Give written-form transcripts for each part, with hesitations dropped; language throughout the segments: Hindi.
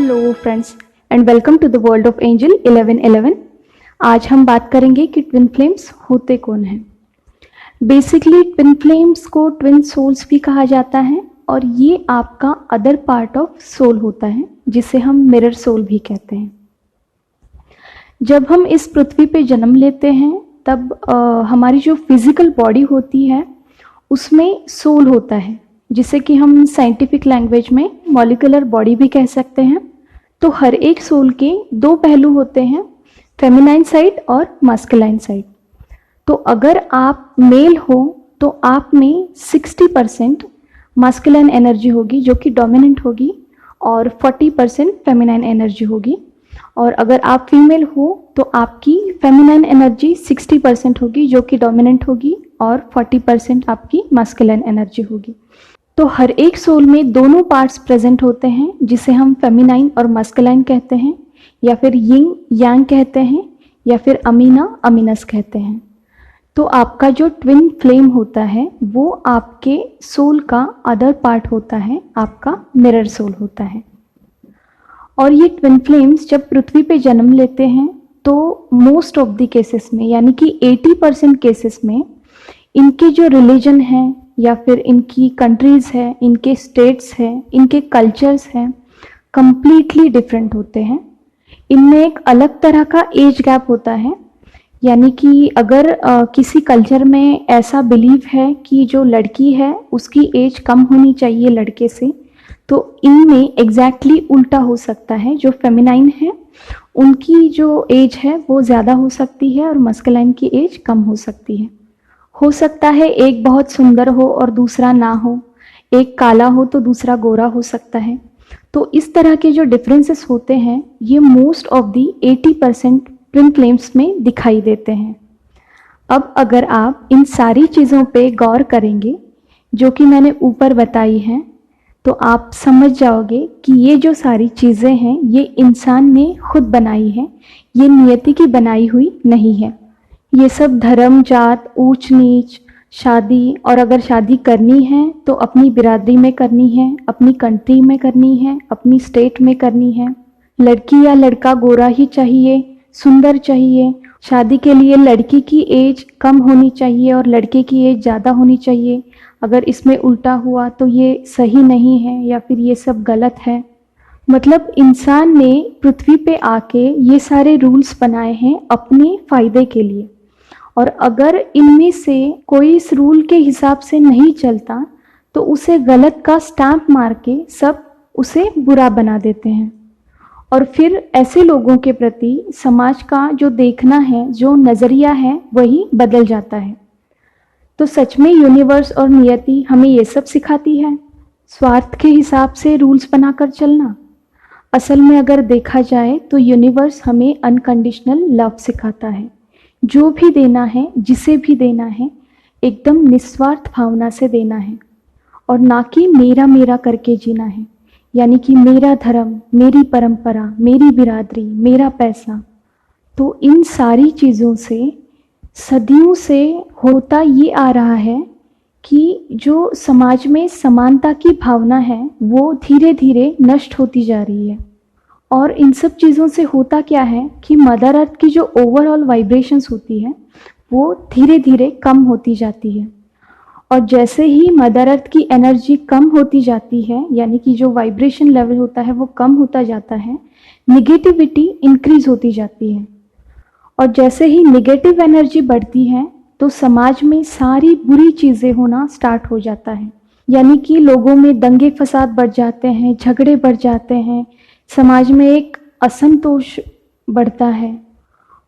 Hello friends and welcome to the world of angel 1111। आज हम बात करेंगे कि ट्विन फ्लेम्स होते कौन हैं। बेसिकली ट्विन फ्लेम्स को ट्विन सोल्स भी कहा जाता है और ये आपका अदर पार्ट ऑफ सोल होता है जिसे हम मिरर सोल भी कहते हैं। जब हम इस पृथ्वी पे जन्म लेते हैं तब हमारी जो फिजिकल बॉडी होती है उसमें सोल होता है, जिसे कि हम साइंटिफिक लैंग्वेज में मॉलिक्यूलर बॉडी भी कह सकते हैं। तो हर एक सोल के दो पहलू होते हैं, फेमिनाइन साइड और मास्कुलाइन साइड। तो अगर आप मेल हो तो आप में 60% मास्कुलाइन एनर्जी होगी जो कि डोमिनेंट होगी और 40% फेमिनाइन एनर्जी होगी। और अगर आप फीमेल हो तो आपकी फेमिनाइन एनर्जी 60% होगी जो कि डोमिनेंट होगी और 40% आपकी मास्कुलाइन एनर्जी होगी। तो हर एक सोल में दोनों पार्ट्स प्रेजेंट होते हैं जिसे हम फेमिनाइन और मास्कुलाइन कहते हैं, या फिर यिंग यांग कहते हैं, या फिर अमीना अमीनस कहते हैं। तो आपका जो ट्विन फ्लेम होता है वो आपके सोल का अदर पार्ट होता है, आपका मिरर सोल होता है। और ये ट्विन फ्लेम्स जब पृथ्वी पे जन्म लेते हैं तो मोस्ट ऑफ द केसेस में, यानी कि 80% केसेस में, इनके जो रिलीजन है या फिर इनकी कंट्रीज़ है, इनके स्टेट्स हैं, इनके कल्चर्स हैं, कंप्लीटली डिफरेंट होते हैं। इनमें एक अलग तरह का एज गैप होता है, यानी कि अगर किसी कल्चर में ऐसा बिलीव है कि जो लड़की है उसकी एज कम होनी चाहिए लड़के से, तो इनमें एग्जैक्टली उल्टा हो सकता है। जो फेमिनाइन है उनकी जो एज है वो ज़्यादा हो सकती है और मस्कुलाइन की एज कम हो सकती है। हो सकता है एक बहुत सुंदर हो और दूसरा ना हो, एक काला हो तो दूसरा गोरा हो सकता है। तो इस तरह के जो डिफरेंसेस होते हैं ये most of the 80% twin flames में दिखाई देते हैं। अब अगर आप इन सारी चीज़ों पे गौर करेंगे जो कि मैंने ऊपर बताई हैं, तो आप समझ जाओगे कि ये जो सारी चीज़ें हैं ये इंसान ने खुद बनाई हैं, ये नियति की बनाई हुई नहीं है। ये सब धर्म, जात, ऊंच नीच, शादी, और अगर शादी करनी है तो अपनी बिरादरी में करनी है, अपनी कंट्री में करनी है, अपनी स्टेट में करनी है। लड़की या लड़का गोरा ही चाहिए, सुंदर चाहिए। शादी के लिए लड़की की एज कम होनी चाहिए और लड़के की एज ज़्यादा होनी चाहिए। अगर इसमें उल्टा हुआ तो ये सही नहीं है या फिर ये सब गलत है। मतलब इंसान ने पृथ्वी पे आके ये सारे रूल्स बनाए हैं अपने फ़ायदे के लिए, और अगर इनमें से कोई इस रूल के हिसाब से नहीं चलता तो उसे गलत का स्टैम्प मार के सब उसे बुरा बना देते हैं। और फिर ऐसे लोगों के प्रति समाज का जो देखना है, जो नज़रिया है, वही बदल जाता है। तो सच में यूनिवर्स और नियति हमें ये सब सिखाती है, स्वार्थ के हिसाब से रूल्स बनाकर चलना। असल में अगर देखा जाए तो यूनिवर्स हमें अनकंडीशनल लव सिखाता है। जो भी देना है, जिसे भी देना है, एकदम निस्वार्थ भावना से देना है और ना कि मेरा मेरा करके जीना है, यानी कि मेरा धर्म, मेरी परंपरा, मेरी बिरादरी, मेरा पैसा। तो इन सारी चीज़ों से सदियों से होता ये आ रहा है कि जो समाज में समानता की भावना है वो धीरे धीरे नष्ट होती जा रही है। और इन सब चीज़ों से होता क्या है कि मदर अर्थ की जो ओवरऑल वाइब्रेशंस होती है वो धीरे धीरे कम होती जाती है। और जैसे ही मदर अर्थ की एनर्जी कम होती जाती है, यानी कि जो वाइब्रेशन लेवल होता है वो कम होता जाता है, निगेटिविटी इंक्रीज होती जाती है। और जैसे ही निगेटिव एनर्जी बढ़ती है तो समाज में सारी बुरी चीज़ें होना स्टार्ट हो जाता है, यानी कि लोगों में दंगे फसाद बढ़ जाते हैं, झगड़े बढ़ जाते हैं, समाज में एक असंतोष बढ़ता है।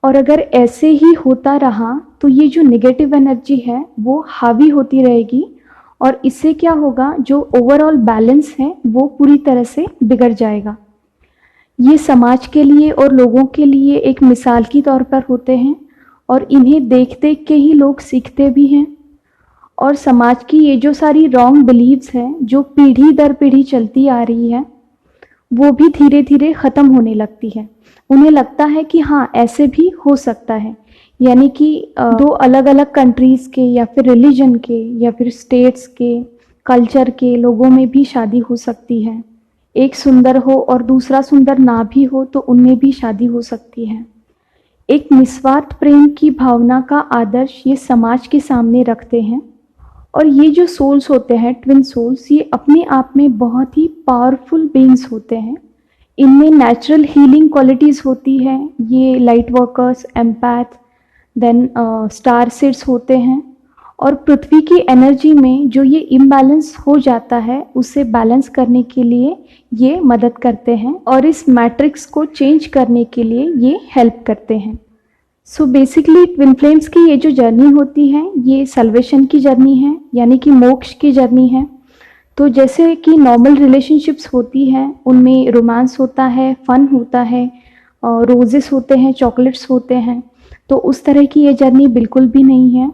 और अगर ऐसे ही होता रहा तो ये जो नेगेटिव एनर्जी है वो हावी होती रहेगी और इससे क्या होगा, जो ओवरऑल बैलेंस है वो पूरी तरह से बिगड़ जाएगा। ये समाज के लिए और लोगों के लिए एक मिसाल की तौर पर होते हैं और इन्हें देख देख के ही लोग सीखते भी हैं। और समाज की ये जो सारी रॉन्ग बिलीव्स हैं जो पीढ़ी दर पीढ़ी चलती आ रही है वो भी धीरे धीरे ख़त्म होने लगती है। उन्हें लगता है कि हाँ ऐसे भी हो सकता है, यानी कि दो अलग अलग कंट्रीज़ के या फिर रिलीजन के या फिर स्टेट्स के कल्चर के लोगों में भी शादी हो सकती है। एक सुंदर हो और दूसरा सुंदर ना भी हो तो उनमें भी शादी हो सकती है। एक निस्वार्थ प्रेम की भावना का आदर्श ये समाज के सामने रखते हैं। और ये जो सोल्स होते हैं, ट्विन सोल्स, ये अपने आप में बहुत ही पावरफुल बीइंग्स होते हैं। इनमें नेचुरल हीलिंग क्वालिटीज़ होती है। ये light workers, empath, then star seeds होते हैं। और पृथ्वी की एनर्जी में जो ये इम्बैलेंस हो जाता है उसे बैलेंस करने के लिए ये मदद करते हैं और इस मैट्रिक्स को चेंज करने के लिए ये हेल्प करते हैं। सो बेसिकली ट्विन फ्लेम्स की ये जो जर्नी होती है ये सल्वेशन की जर्नी है, यानी कि मोक्ष की जर्नी है। तो जैसे कि नॉर्मल रिलेशनशिप्स होती हैं उनमें रोमांस होता है, फन होता है, रोजेस होते हैं, चॉकलेट्स होते हैं, तो उस तरह की ये जर्नी बिल्कुल भी नहीं है।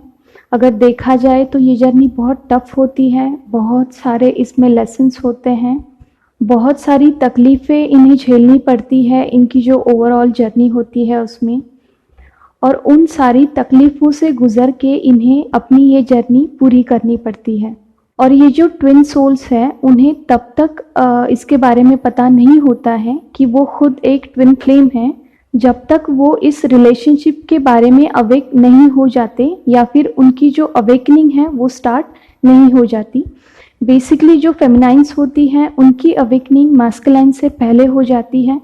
अगर देखा जाए तो ये जर्नी बहुत टफ होती है, बहुत सारे इसमें लेसन्स होते हैं, बहुत सारी तकलीफ़ें इन्हें झेलनी पड़ती है इनकी जो ओवरऑल जर्नी होती है उसमें। और उन सारी तकलीफ़ों से गुज़र के इन्हें अपनी ये जर्नी पूरी करनी पड़ती है। और ये जो ट्विन सोल्स हैं उन्हें तब तक इसके बारे में पता नहीं होता है कि वो खुद एक ट्विन फ्लेम है जब तक वो इस रिलेशनशिप के बारे में अवेक नहीं हो जाते या फिर उनकी जो अवेकनिंग है वो स्टार्ट नहीं हो जाती। बेसिकली जो फेमिनाइंस होती हैं उनकी अवेकनिंग मैस्कुलाइन से पहले हो जाती है,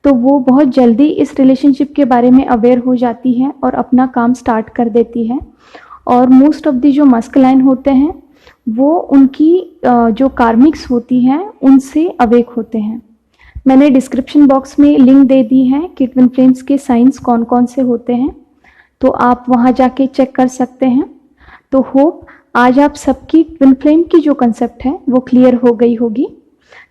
तो वो बहुत जल्दी इस रिलेशनशिप के बारे में अवेयर हो जाती है और अपना काम स्टार्ट कर देती है। और मोस्ट ऑफ दी जो मैस्कुलाइन होते हैं वो उनकी जो कार्मिक्स होती हैं उनसे अवेक होते हैं। मैंने डिस्क्रिप्शन बॉक्स में लिंक दे दी है कि ट्विन फ्लेम्स के साइंस कौन कौन से होते हैं, तो आप वहाँ जाके चेक कर सकते हैं। तो होप आज आप सबकी ट्विन फ्लेम की जो कंसेप्ट है वो क्लियर हो गई होगी।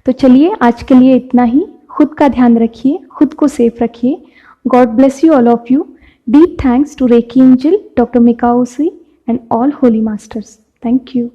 तो चलिए आज के लिए इतना ही। खुद का ध्यान रखिए, खुद को सेफ रखिए। God bless you all of you. Deep thanks to Reiki angel, doctor Mikao Usui and all holy masters. Thank you.